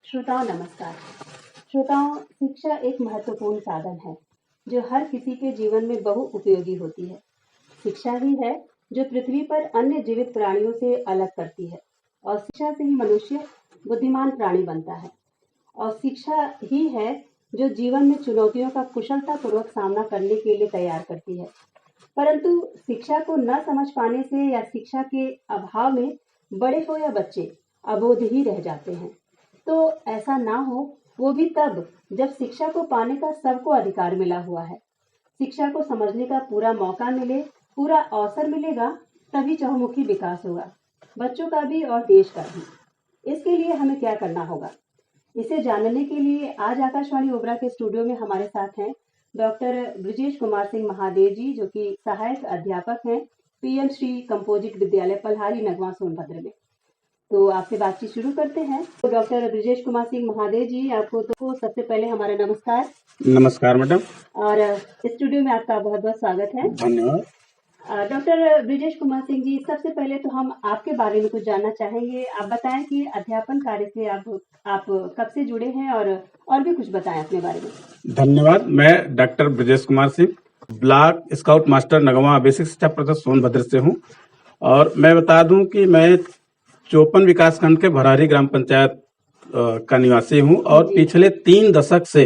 श्रोताओं नमस्कार। श्रोताओं, शिक्षा एक महत्वपूर्ण साधन है जो हर किसी के जीवन में बहु उपयोगी होती है। शिक्षा ही है जो पृथ्वी पर अन्य जीवित प्राणियों से अलग करती है और शिक्षा से ही मनुष्य बुद्धिमान प्राणी बनता है। और शिक्षा ही है जो जीवन में चुनौतियों का कुशलतापूर्वक सामना करने के लिए तैयार करती है। परंतु शिक्षा को न समझ पाने से या शिक्षा के अभाव में बड़े हो या बच्चे अबोध ही रह जाते हैं। तो ऐसा ना हो, वो भी तब जब शिक्षा को पाने का सबको अधिकार मिला हुआ है। शिक्षा को समझने का पूरा मौका मिले, पूरा अवसर मिलेगा, तभी चहुमुखी विकास होगा, बच्चों का भी और देश का भी। इसके लिए हमें क्या करना होगा, इसे जानने के लिए आज आकाशवाणी ओबरा के स्टूडियो में हमारे साथ हैं डॉक्टर ब्रिजेश कुमार सिंह महादेव जी, जो कि सहायक अध्यापक हैं पीएम श्री कंपोजिट विद्यालय पल्हारी नगवां सोनभद्र में। तो आपसे बातचीत शुरू करते हैं। तो डॉक्टर ब्रिजेश कुमार सिंह महादेव जी, आपको तो सबसे पहले हमारा नमस्कार। नमस्कार मैडम। और स्टूडियो में आपका बहुत बहुत स्वागत है। धन्यवाद। डॉक्टर ब्रिजेश कुमार सिंह जी, सबसे पहले तो हम आपके बारे में कुछ जानना चाहेंगे। आप बताएं कि अध्यापन कार्य से आप कब से जुड़े हैं और भी कुछ बताएं अपने बारे में। धन्यवाद। मैं doctor Brijesh Kumar Singh, block scout master Nagwan basic शिक्षा परिषद सोनभद्र से हूं। और मैं बता दूं कि मैं चौपन विकासखंड के भरारी ग्राम पंचायत का निवासी हूं और पिछले 3 दशक से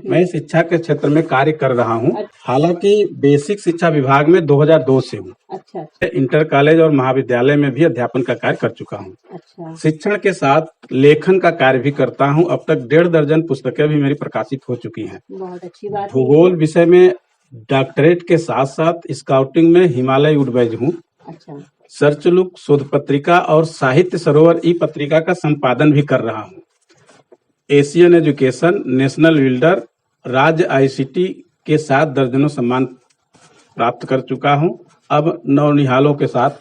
मैं शिक्षा के क्षेत्र में कार्य कर रहा हूं। हालांकि बेसिक शिक्षा विभाग में 2002 से हूं। अच्छा। इंटर कॉलेज और महाविद्यालय में भी अध्यापन का कार्य कर चुका हूं। अच्छा। शिक्षण के साथ लेखन का कार्य भी करता हूं। अब तक 1.5 दर्जन पुस्तकें भी मेरी प्रकाशित हो चुकी हैं। बहुत अच्छी बात। भूगोल विषय में डॉक्टरेट के साथ साथ स्काउटिंग में हिमालय वुडबैज हूँ। अच्छा। सर्चलुक शोध पत्रिका और साहित्य सरोवर ई पत्रिका का संपादन भी कर रहा हूँ। एशियन एजुकेशन, नेशनल बिल्डर, राज्य आईसीटी के साथ दर्जनों सम्मान प्राप्त कर चुका हूँ। अब नवनिहालों के साथ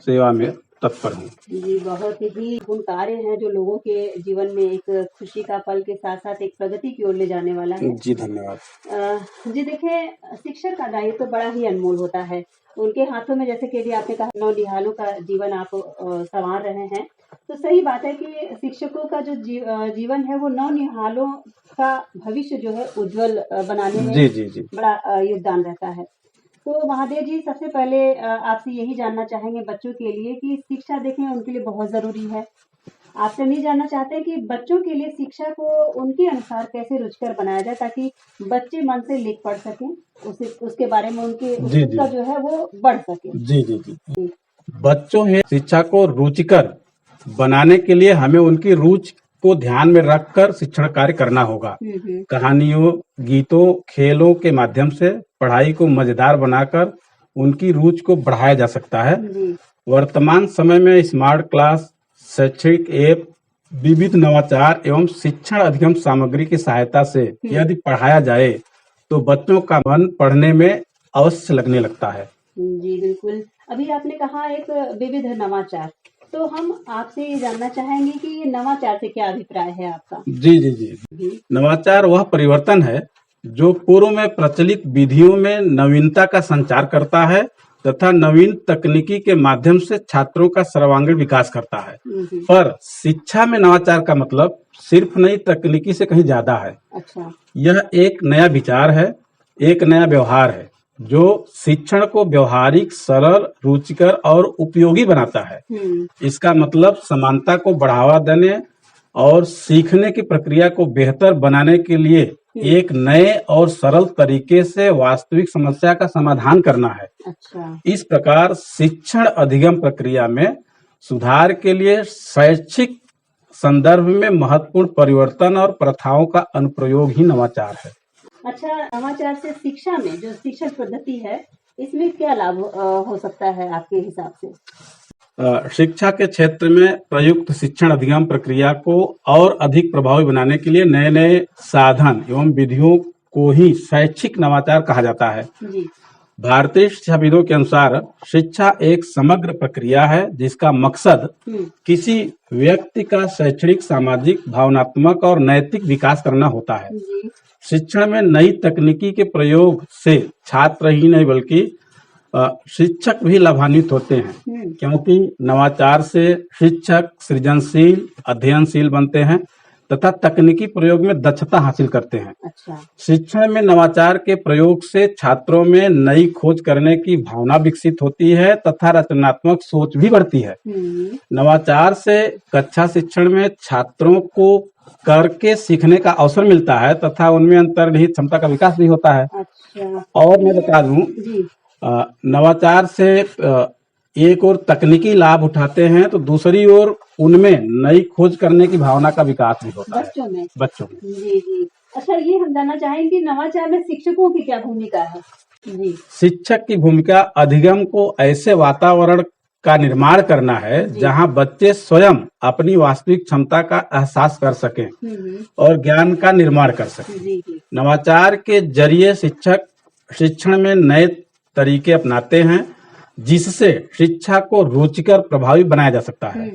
सेवा में तत्पर हूँ। जी, बहुत ही गुण कार्य है जो लोगों के जीवन में एक खुशी का पल के साथ साथ एक प्रगति की ओर ले जाने वाला है। जी धन्यवाद। जी देखिए, शिक्षक का दायित्व तो बड़ा ही अनमोल होता है। उनके हाथों में, जैसे कि अभी आपने कहा, नवनिहालों का जीवन आप संवार रहे हैं, तो सही बात है कि शिक्षकों का जो जीवन है वो नवनिहालों का भविष्य जो है उज्जवल बनाने में जी बड़ा योगदान रहता है। तो महादेव जी, सबसे पहले आपसे यही जानना चाहेंगे बच्चों के लिए कि शिक्षा देखें उनके लिए बहुत जरूरी है। आपसे नहीं जानना चाहते कि बच्चों के लिए शिक्षा को उनके अनुसार कैसे रुचिकर बनाया जाए ताकि बच्चे मन से लिख पढ़ सकें, उसके बारे में उनके उत्सुकता जो है वो बढ़ सके। जी। बच्चों में शिक्षा को रुचिकर बनाने के लिए हमें उनकी रुचि को ध्यान में रखकर शिक्षण कार्य करना होगा। कहानियों, गीतों, खेलों के माध्यम से पढ़ाई को मजेदार बनाकर उनकी रुचि को बढ़ाया जा सकता है। वर्तमान समय में स्मार्ट क्लास, शैक्षिक ऐप, विविध नवाचार एवं शिक्षण अधिगम सामग्री की सहायता से यदि पढ़ाया जाए तो बच्चों का मन पढ़ने में अवश्य लगने लगता है। जी बिल्कुल। अभी आपने कहा एक विविध नवाचार, तो हम आपसे ये जानना चाहेंगे कि ये नवाचार से क्या अभिप्राय है आपका। जी। नवाचार वह परिवर्तन है जो पूर्व में प्रचलित विधियों में नवीनता का संचार करता है तथा नवीन तकनीकी के माध्यम से छात्रों का सर्वांगीण विकास करता है। पर शिक्षा में नवाचार का मतलब सिर्फ नई तकनीकी से कहीं ज्यादा है। अच्छा। यह एक नया विचार है, एक नया व्यवहार है जो शिक्षण को व्यवहारिक, सरल, रुचिकर और उपयोगी बनाता है। इसका मतलब समानता को बढ़ावा देने और सीखने की प्रक्रिया को बेहतर बनाने के लिए एक नए और सरल तरीके से वास्तविक समस्या का समाधान करना है। अच्छा। इस प्रकार शिक्षण अधिगम प्रक्रिया में सुधार के लिए शैक्षिक संदर्भ में महत्वपूर्ण परिवर्तन और प्रथाओं का अनुप्रयोग ही नवाचार है। अच्छा, नवाचार से शिक्षा में जो शिक्षण पद्धति है, इसमें क्या लाभ हो सकता है आपके हिसाब से? शिक्षा के क्षेत्र में प्रयुक्त शिक्षण अधिगम प्रक्रिया को और अधिक प्रभावी बनाने के लिए नए नए साधन एवं विधियों को ही शैक्षिक नवाचार कहा जाता है। जी। भारतीय शिक्षाविदों के अनुसार शिक्षा एक समग्र प्रक्रिया है जिसका मकसद किसी व्यक्ति का शैक्षणिक, सामाजिक, भावनात्मक और नैतिक विकास करना होता है। शिक्षण में नई तकनीकी के प्रयोग से छात्र ही नहीं बल्कि शिक्षक भी लाभान्वित होते हैं, क्योंकि नवाचार से शिक्षक सृजनशील, अध्ययनशील बनते हैं तथा तकनीकी प्रयोग में दक्षता हासिल करते हैं। अच्छा। शिक्षण में नवाचार के प्रयोग से छात्रों में नई खोज करने की भावना विकसित होती है तथा रचनात्मक सोच भी बढ़ती है। नवाचार से कक्षा शिक्षण में छात्रों को करके सीखने का अवसर मिलता है तथा उनमें अंतर्निहित क्षमता का विकास भी होता है। अच्छा। और मैं बता दूं, नवाचार से एक और तकनीकी लाभ उठाते हैं तो दूसरी ओर उनमें नई खोज करने की भावना का विकास भी होता है बच्चों में। जी जी। अच्छा, ये हम जानना चाहेंगे कि नवाचार में शिक्षकों की क्या भूमिका है? जी। शिक्षक की भूमिका अधिगम को ऐसे वातावरण का निर्माण करना है जहां बच्चे स्वयं अपनी वास्तविक क्षमता का एहसास कर सकें और ज्ञान का निर्माण कर सकें। नवाचार के जरिए शिक्षक शिक्षण में नए तरीके अपनाते हैं जिससे शिक्षा को रुचिकर प्रभावी बनाया जा सकता है।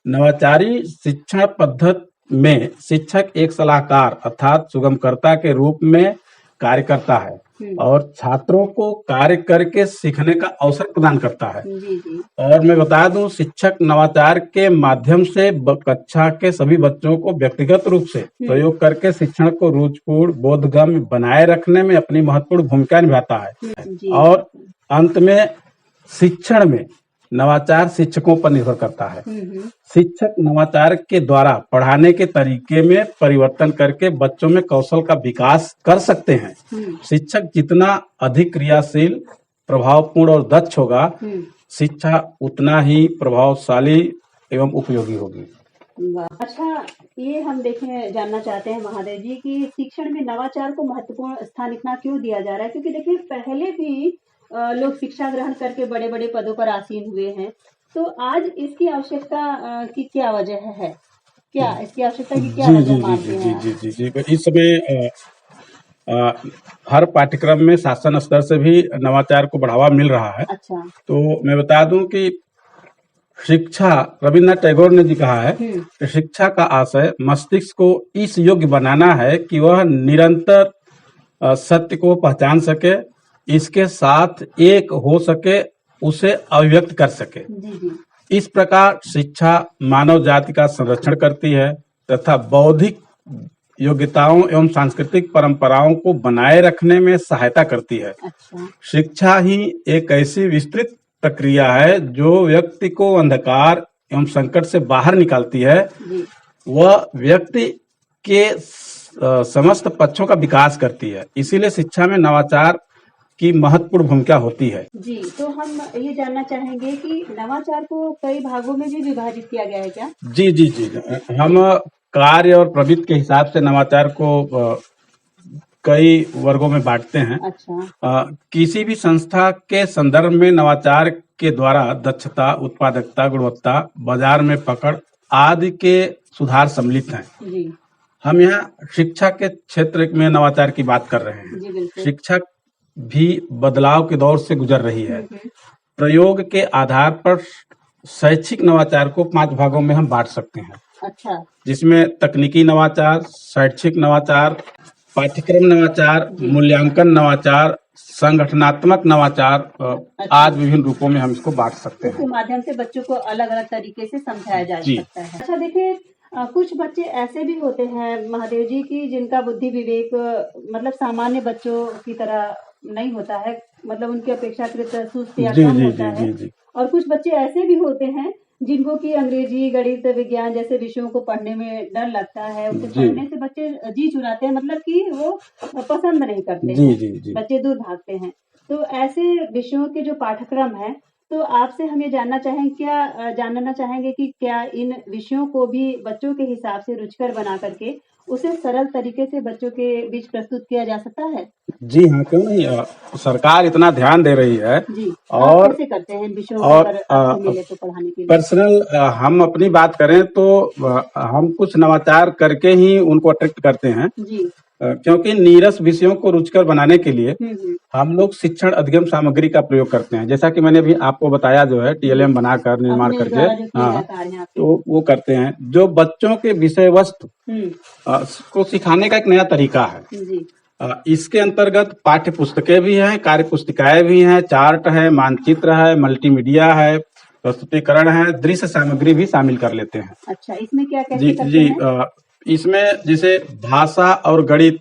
नवाचारी शिक्षण पद्धति में शिक्षक एक सलाहकार अर्थात सुगमकर्ता के रूप में कार्य करता है और छात्रों को कार्य करके सीखने का अवसर प्रदान करता है। और मैं बता दूं, शिक्षक नवाचार के माध्यम से कक्षा के सभी बच्चों को व्यक्तिगत रूप से प्रयोग करके शिक्षण को रुचिपूर्ण बोधगम्य बनाए रखने में अपनी महत्वपूर्ण भूमिका निभाता है। और अंत में शिक्षण में नवाचार शिक्षकों पर निर्भर करता है। शिक्षक नवाचार के द्वारा पढ़ाने के तरीके में परिवर्तन करके बच्चों में कौशल का विकास कर सकते हैं। शिक्षक जितना अधिक क्रियाशील, प्रभावपूर्ण और दक्ष होगा, शिक्षा उतना ही प्रभावशाली एवं उपयोगी होगी। अच्छा, ये हम जानना चाहते हैं महादेव जी कि शिक्षण में नवाचार को महत्वपूर्ण स्थान इतना क्यों दिया जा रहा है? क्योंकि देखिए, पहले भी लोग शिक्षा ग्रहण करके बड़े बड़े पदों पर आसीन हुए हैं, तो आज इसकी आवश्यकता की क्या वजह है? क्या इसकी आवश्यकता की क्या वजह मानते हैं? जी। इस समय हर पाठ्यक्रम में शासन स्तर से भी नवाचार को बढ़ावा मिल रहा है। अच्छा। तो मैं बता दूं कि शिक्षा, रविन्द्रनाथ टैगोर ने जी कहा है कि शिक्षा का आशय मस्तिष्क को इस योग्य बनाना है कि वह निरंतर सत्य को पहचान सके, इसके साथ एक हो सके, उसे अभिव्यक्त कर सके। इस प्रकार शिक्षा मानव जाति का संरक्षण करती है तथा बौद्धिक योग्यताओं एवं सांस्कृतिक परंपराओं को बनाए रखने में सहायता करती है। अच्छा। शिक्षा ही एक ऐसी विस्तृत प्रक्रिया है जो व्यक्ति को अंधकार एवं संकट से बाहर निकालती है। वह व्यक्ति के समस्त पक्षों का विकास करती है। इसीलिए शिक्षा में नवाचार की महत्वपूर्ण भूमिका होती है। जी, तो हम ये जानना चाहेंगे कि नवाचार को कई भागों में भी विभाजित किया गया है क्या? जी। हम कार्य और प्रवृत्ति के हिसाब से नवाचार को कई वर्गों में बांटते हैं। अच्छा। किसी भी संस्था के संदर्भ में नवाचार के द्वारा दक्षता, उत्पादकता, गुणवत्ता, बाजार में पकड़ आदि के सुधार सम्मिलित हैं। जी। हम यहाँ शिक्षा के क्षेत्र में नवाचार की बात कर रहे हैं। जी, शिक्षा भी बदलाव के दौर से गुजर रही है। प्रयोग के आधार पर शैक्षिक नवाचार को 5 भागों में हम बांट सकते हैं। अच्छा। जिसमें तकनीकी नवाचार, शैक्षिक नवाचार, पाठ्यक्रम नवाचार, मूल्यांकन नवाचार, संगठनात्मक नवाचार, आज विभिन्न रूपों में हम इसको बांट सकते हैं। इसके माध्यम से बच्चों को अलग अलग तरीके से समझाया जा सकता है। अच्छा, देखिए, कुछ बच्चे ऐसे भी होते हैं महादेव जी की जिनका बुद्धि विवेक मतलब सामान्य बच्चों की तरह नहीं होता है, मतलब उनकी अपेक्षाकृत सुस्त या कम होता है। और कुछ बच्चे ऐसे भी होते हैं जिनको कि अंग्रेजी, गणित, विज्ञान जैसे विषयों को पढ़ने में डर लगता है। उसे पढ़ने से बच्चे जी चुराते हैं, मतलब कि वो पसंद नहीं करते हैं। बच्चे दूर भागते हैं। तो ऐसे विषयों के जो पाठ्यक्रम है, तो आपसे हम ये जानना चाहेंगे कि क्या इन विषयों को भी बच्चों के हिसाब से रुचिकर बना करके उसे सरल तरीके से बच्चों के बीच प्रस्तुत किया जा सकता है? जी हाँ, क्यों नहीं। सरकार इतना ध्यान दे रही है। जी। और कैसे करते हैं विषयों को मिले तो पढ़ाने के लिए? पर्सनल हम अपनी बात करें तो हम कुछ नवाचार करके ही उनको अट्रैक्ट करते हैं। जी। क्योंकि नीरस विषयों को रुचिकर बनाने के लिए हम लोग शिक्षण अधिगम सामग्री का प्रयोग करते हैं। जैसा कि मैंने अभी आपको बताया, जो है TLM बनाकर निर्माण करके, हाँ, तो वो करते हैं जो बच्चों के विषय वस्तु को सिखाने का एक नया तरीका है। इसके अंतर्गत पाठ्य पुस्तकें भी हैं, कार्य पुस्तिकाएं भी हैं, चार्ट है, मानचित्र है, मल्टीमीडिया है, प्रस्तुतिकरण है, दृश्य सामग्री भी शामिल कर लेते हैं। अच्छा, इसमें क्या कैसे करते हैं? इसमें जैसे भाषा और गणित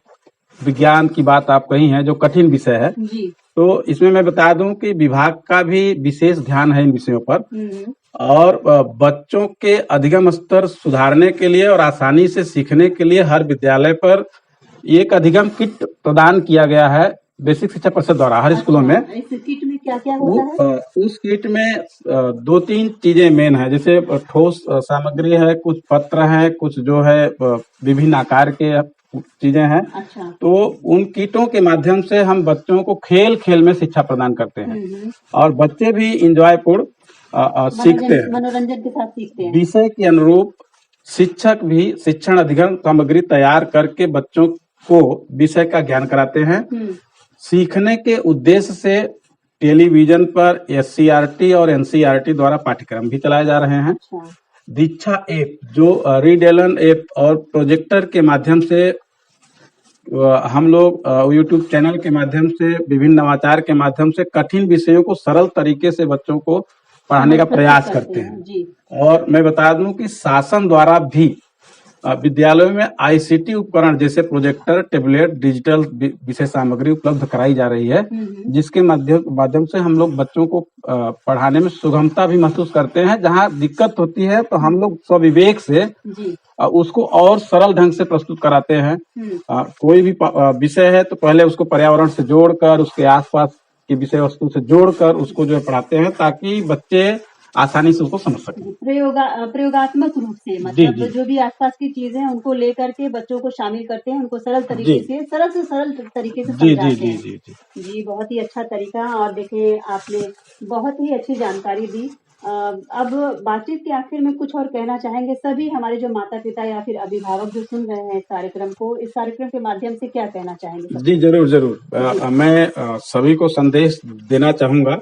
विज्ञान की बात आप कही है, जो कठिन विषय है, जी। तो इसमें मैं बता दूं कि विभाग का भी विशेष ध्यान है इन विषयों पर। और बच्चों के अधिगम स्तर सुधारने के लिए और आसानी से सीखने के लिए हर विद्यालय पर एक अधिगम किट प्रदान किया गया है बेसिक शिक्षा परिषद द्वारा हर स्कूलों में। इस किट में क्या क्या होता है? उस किट में 2-3 चीजें मेन है, जैसे ठोस सामग्री है, कुछ पत्र है, कुछ जो है विभिन्न आकार के चीजें हैं। अच्छा। तो उन किटों के माध्यम से हम बच्चों को खेल खेल में शिक्षा प्रदान करते हैं और बच्चे भी इंजॉय पूर्ण सीखते हैं, मनोरंजन के साथ सीखते हैं। विषय के अनुरूप शिक्षक भी शिक्षण अधिगम सामग्री तैयार करके बच्चों को विषय का ज्ञान कराते हैं। सीखने के उद्देश्य से टेलीविजन पर SCRT और NCERT द्वारा पाठ्यक्रम भी चलाए जा रहे हैं। अच्छा। दीक्षा ऐप जो रीड एलन ऐप और प्रोजेक्टर के माध्यम से हम लोग YouTube चैनल के माध्यम से विभिन्न नवाचार के माध्यम से कठिन विषयों को सरल तरीके से बच्चों को पढ़ाने का प्रयास करते हैं। जी। और मैं बता दूं कि शासन द्वारा भी विद्यालयों में ICT उपकरण जैसे प्रोजेक्टर, टैबलेट, डिजिटल विषय सामग्री उपलब्ध कराई जा रही है, जिसके माध्यम से हम लोग बच्चों को पढ़ाने में सुगमता भी महसूस करते हैं। जहां दिक्कत होती है तो हम लोग स्वविवेक से उसको और सरल ढंग से प्रस्तुत कराते हैं। कोई भी विषय है तो पहले उसको पर्यावरण से जोड़कर, उसके आसपास की विषय वस्तु से जोड़कर उसको जो है पढ़ाते हैं, ताकि बच्चे आसानी से उसको समझ सकें। प्रयोगात्मक रूप से, मतलब जो भी आसपास की चीजें हैं उनको लेकर के बच्चों को शामिल करते हैं, उनको सरल तरीके से सरल तरीके से समझाते हैं। जी, बहुत ही अच्छा तरीका। और देखिए आपने बहुत ही अच्छी जानकारी दी। अब बातचीत के आखिर में कुछ और कहना चाहेंगे सभी हमारे जो माता पिता या फिर अभिभावक जो सुन रहे हैं इस कार्यक्रम को, इस कार्यक्रम के माध्यम से क्या कहना चाहेंगे? जी जरूर। मैं सभी को संदेश देना चाहूंगा।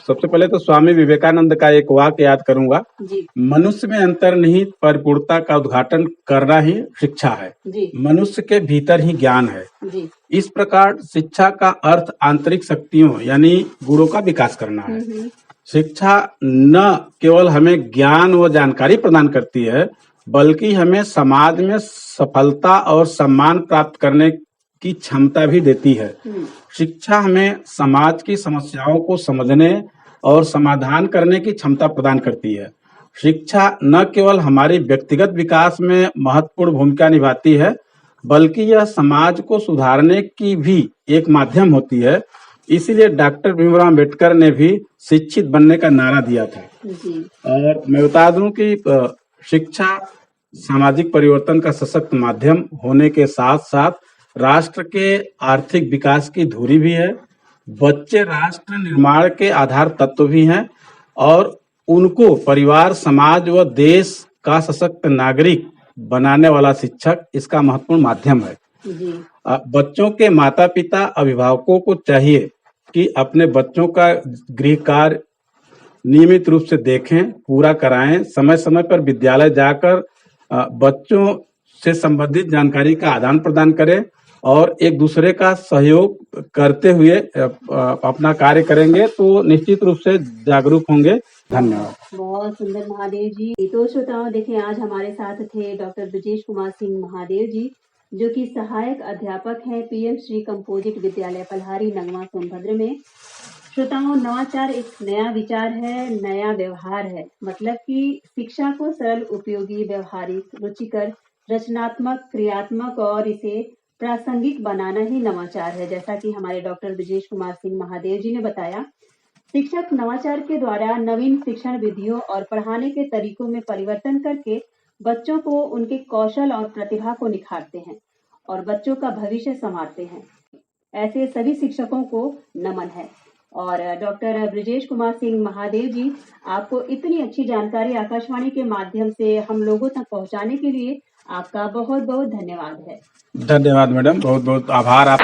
सबसे पहले तो स्वामी विवेकानंद का एक वाक्य याद करूंगा, मनुष्य में अंतर्निहित परिपूर्णता का उद्घाटन करना ही शिक्षा है। मनुष्य के भीतर ही ज्ञान है। इस प्रकार शिक्षा का अर्थ आंतरिक शक्तियों यानी गुणों का विकास करना है। शिक्षा न केवल हमें ज्ञान व जानकारी प्रदान करती है, बल्कि हमें समाज में सफलता और सम्मान प्राप्त करने की क्षमता भी देती है। शिक्षा हमें समाज की समस्याओं को समझने और समाधान करने की क्षमता प्रदान करती है। शिक्षा न केवल हमारी व्यक्तिगत विकास में महत्वपूर्ण भूमिका निभाती है, बल्कि यह समाज को सुधारने की भी एक माध्यम होती है। इसीलिए डॉक्टर भीमराव अम्बेडकर ने भी शिक्षित बनने का नारा दिया था। और मैं बता दूं कि शिक्षा सामाजिक परिवर्तन का सशक्त माध्यम होने के साथ साथ राष्ट्र के आर्थिक विकास की धुरी भी है। बच्चे राष्ट्र निर्माण के आधार तत्व भी हैं और उनको परिवार, समाज व देश का सशक्त नागरिक बनाने वाला शिक्षक इसका महत्वपूर्ण माध्यम है। बच्चों के माता पिता अभिभावकों को चाहिए कि अपने बच्चों का गृह कार्य नियमित रूप से देखें, पूरा कराएं, समय समय पर विद्यालय जाकर बच्चों से संबंधित जानकारी का आदान प्रदान करें और एक दूसरे का सहयोग करते हुए अपना कार्य करेंगे तो निश्चित रूप से जागरूक होंगे। धन्यवाद। बहुत सुंदर महादेव जी। तो श्रोताओं देखिए आज हमारे साथ थे डॉक्टर ब्रजेश कुमार सिंह महादेव जी, जो कि सहायक अध्यापक हैं PM श्री कंपोजिट विद्यालय पल्हारी नगवा सोनभद्र में। श्रोताओं नवाचार एक नया विचार है, नया व्यवहार है, मतलब कि शिक्षा को सरल, उपयोगी, व्यवहारिक, रुचिकर, रचनात्मक, क्रियात्मक और इसे प्रासंगिक बनाना ही नवाचार है। जैसा कि हमारे डॉक्टर ब्रजेश कुमार सिंह महादेव जी ने बताया, शिक्षक नवाचार के द्वारा नवीन शिक्षण विधियों और पढ़ाने के तरीकों में परिवर्तन करके बच्चों को उनके कौशल और प्रतिभा को निखारते हैं और बच्चों का भविष्य संवारते हैं। ऐसे सभी शिक्षकों को नमन है। और डॉक्टर ब्रजेश कुमार सिंह महादेव जी, आपको इतनी अच्छी जानकारी आकाशवाणी के माध्यम से हम लोगों तक पहुंचाने के लिए आपका बहुत बहुत धन्यवाद है। धन्यवाद मैडम, बहुत बहुत आभार आप।